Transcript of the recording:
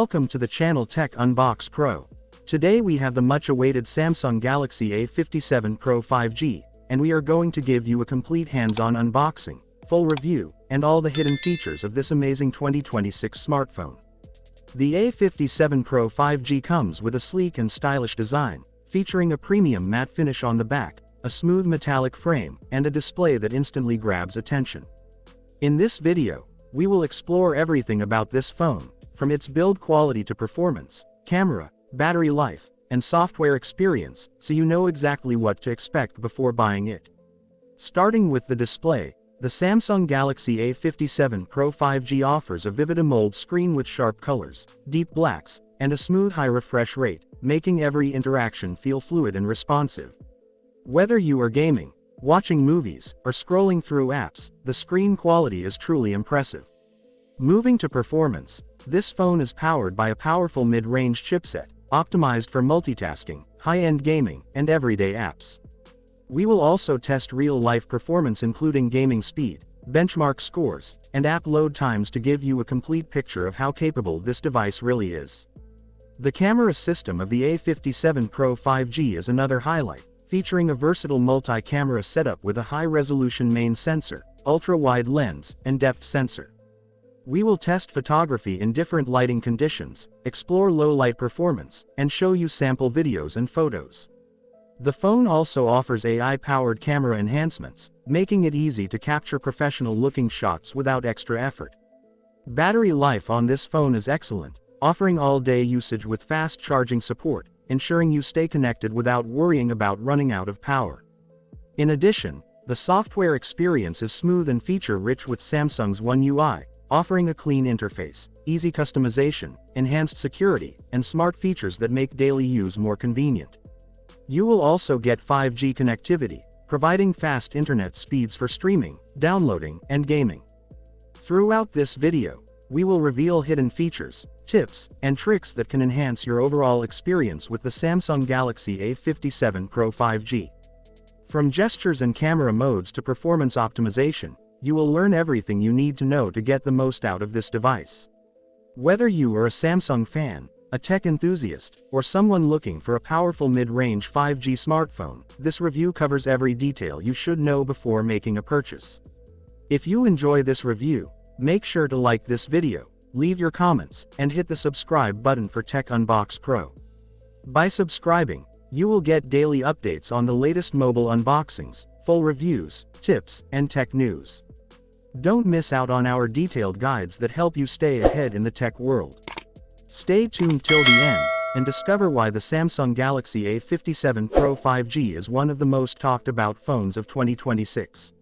Welcome to the channel TechUnboxPro. Today we have the much-awaited Samsung Galaxy A57 Pro 5G, and we are going to give you a complete hands-on unboxing, full review, and all the hidden features of this amazing 2026 smartphone. The A57 Pro 5G comes with a sleek and stylish design, featuring a premium matte finish on the back, a smooth metallic frame, and a display that instantly grabs attention. In this video, we will explore everything about this phone, from its build quality to performance, camera, battery life, and software experience, so you know exactly what to expect before buying it. Starting with the display, the Samsung Galaxy A57 Pro 5G offers a vivid AMOLED screen with sharp colors, deep blacks, and a smooth high refresh rate, making every interaction feel fluid and responsive. Whether you are gaming, watching movies, or scrolling through apps, the screen quality is truly impressive. Moving to performance, this phone is powered by a powerful mid-range chipset, optimized for multitasking, high-end gaming, and everyday apps. We will also test real-life performance including gaming speed, benchmark scores, and app load times to give you a complete picture of how capable this device really is. The camera system of the A57 Pro 5G is another highlight, featuring a versatile multi-camera setup with a high-resolution main sensor, ultra-wide lens, and depth sensor. We will test photography in different lighting conditions, explore low-light performance, and show you sample videos and photos. The phone also offers AI-powered camera enhancements, making it easy to capture professional-looking shots without extra effort. Battery life on this phone is excellent, offering all-day usage with fast charging support, ensuring you stay connected without worrying about running out of power. In addition, the software experience is smooth and feature-rich with Samsung's One UI, offering a clean interface, easy customization, enhanced security, and smart features that make daily use more convenient. You will also get 5G connectivity, providing fast internet speeds for streaming, downloading, and gaming. Throughout this video, we will reveal hidden features, tips, and tricks that can enhance your overall experience with the Samsung Galaxy A57 Pro 5G. From gestures and camera modes to performance optimization, you will learn everything you need to know to get the most out of this device. Whether you are a Samsung fan, a tech enthusiast, or someone looking for a powerful mid-range 5G smartphone, this review covers every detail you should know before making a purchase. If you enjoy this review, make sure to like this video, leave your comments, and hit the subscribe button for TechUnboxPro. By subscribing, you will get daily updates on the latest mobile unboxings, full reviews, tips, and tech news. Don't miss out on our detailed guides that help you stay ahead in the tech world. Stay tuned till the end, and discover why the Samsung Galaxy A57 Pro 5G is one of the most talked about phones of 2026.